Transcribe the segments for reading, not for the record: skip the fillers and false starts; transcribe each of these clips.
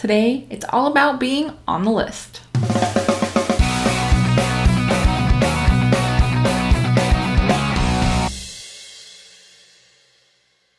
Today, it's all about being on the list.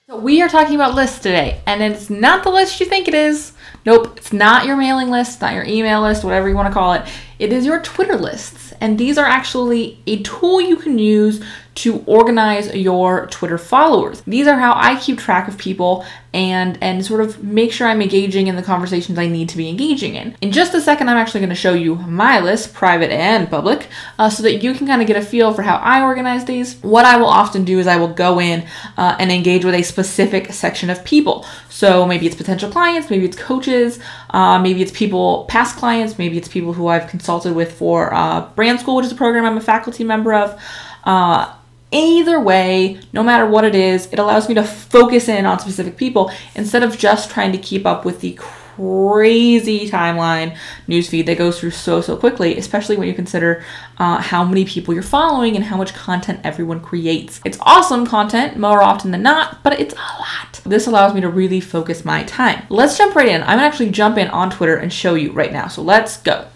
So we are talking about lists today, and it's not the list you think it is. Nope, it's not your mailing list, not your email list, whatever you want to call it. It is your Twitter lists, and these are actually a tool you can use to organize your Twitter followers. These are how I keep track of people and sort of make sure I'm engaging in the conversations I need to be engaging in. In just a second, I'm actually going to show you my list, private and public, so that you can kind of get a feel for how I organize these. What I will often do is I will go in and engage with a specific section of people. So maybe it's potential clients, maybe it's coaches, maybe it's people, past clients, maybe it's people who I've consulted with for Brand School, which is a program I'm a faculty member of. Either way, no matter what it is, it allows me to focus in on specific people instead of just trying to keep up with the crazy timeline newsfeed that goes through so quickly, especially when you consider how many people you're following and how much content everyone creates. It's awesome content more often than not, but it's a lot. This allows me to really focus my time. Let's jump right in. I'm gonna actually jump in on Twitter and show you right now. So let's go.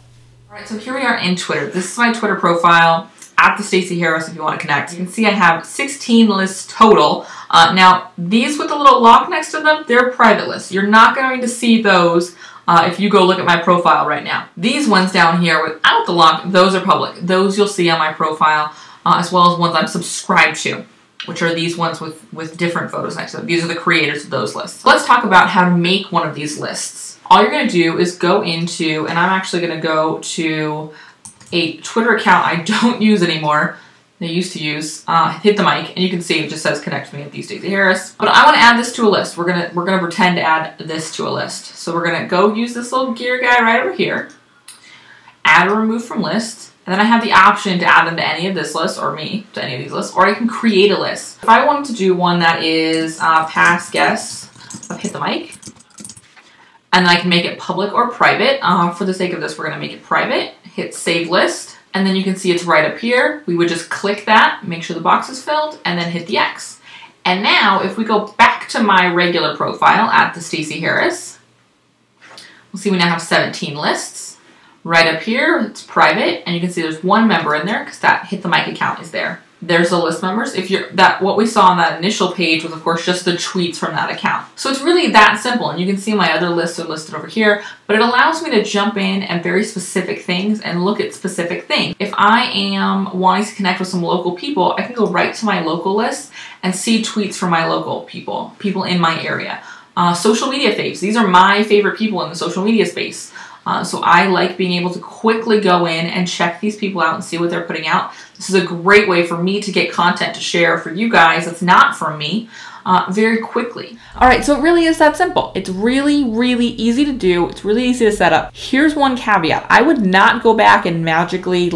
All right, so here we are in Twitter. This is my Twitter profile. At the Stacey Harris if you want to connect. You can see I have 16 lists total. Now, these with the little lock next to them, they're private lists. You're not going to see those if you go look at my profile right now. These ones down here without the lock, those are public. Those you'll see on my profile, as well as ones I'm subscribed to, which are these ones with different photos next to them. These are the creators of those lists. Let's talk about how to make one of these lists. All you're going to do is go into, and I'm actually going to go to a Twitter account I don't use anymore. I used to use, hit the mic, and you can see it just says connect me at the Stacey Harris. But I want to add this to a list. We're gonna pretend to add this to a list. So we're gonna go use this little gear guy right over here, add or remove from list, and then I have the option to add them to any of this list, or me to any of these lists, or I can create a list. If I wanted to do one that is past guests of Hit the Mic, and I can make it public or private. For the sake of this, we're gonna make it private. Hit save list, and then you can see it's right up here. We would just click that, make sure the box is filled, and then hit the X. And now, if we go back to my regular profile at the Stacey Harris, we'll see we now have 17 lists. Right up here, it's private, and you can see there's one member in there because that Hit the Mic account is there. There's the list members. What we saw on that initial page was, of course, just the tweets from that account. So it's really that simple, and you can see my other lists are listed over here, but it allows me to jump in and very specific things and look at specific things. If I am wanting to connect with some local people, I can go right to my local list and see tweets from my local people in my area. Social media faves. These are my favorite people in the social media space. So I like being able to quickly go in and check these people out and see what they're putting out. This is a great way for me to get content to share for you guys that's not from me very quickly. All right, so it really is that simple. It's really easy to do. It's really easy to set up. Here's one caveat. I would not go back and magically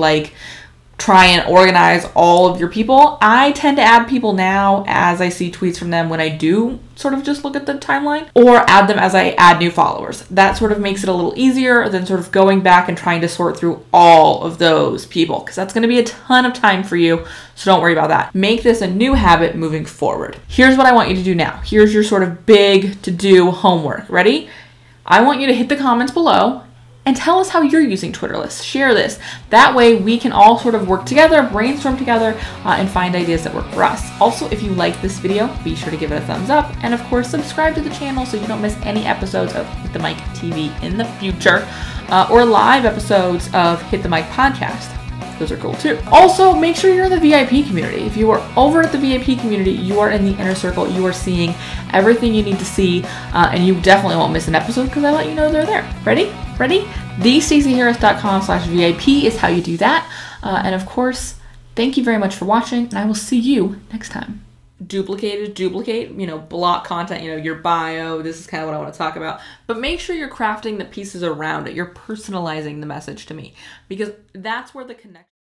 try and organize all of your people. I tend to add people now as I see tweets from them when I do sort of just look at the timeline, or add them as I add new followers. That sort of makes it a little easier than sort of going back and trying to sort through all of those people, because that's going to be a ton of time for you, so don't worry about that. Make this a new habit moving forward. Here's what I want you to do now. Here's your sort of big to-do homework. Ready? I want you to hit the comments below and tell us how you're using Twitter lists. Share this. That way we can all sort of work together, brainstorm together, and find ideas that work for us. Also, if you like this video, be sure to give it a thumbs up. And of course, subscribe to the channel so you don't miss any episodes of Hit the Mic TV in the future, or live episodes of Hit the Mic podcast. Those are cool too. Also, make sure you're in the VIP community. If you are over at the VIP community, you are in the inner circle. You are seeing everything you need to see, and you definitely won't miss an episode because I let you know they're there. Ready? Ready? thestaceyharris.com/VIP is how you do that. And of course, thank you very much for watching, and I will see you next time. Duplicate, block content, your bio. This is kind of what I want to talk about. But make sure you're crafting the pieces around it. You're personalizing the message to me, because that's where the connection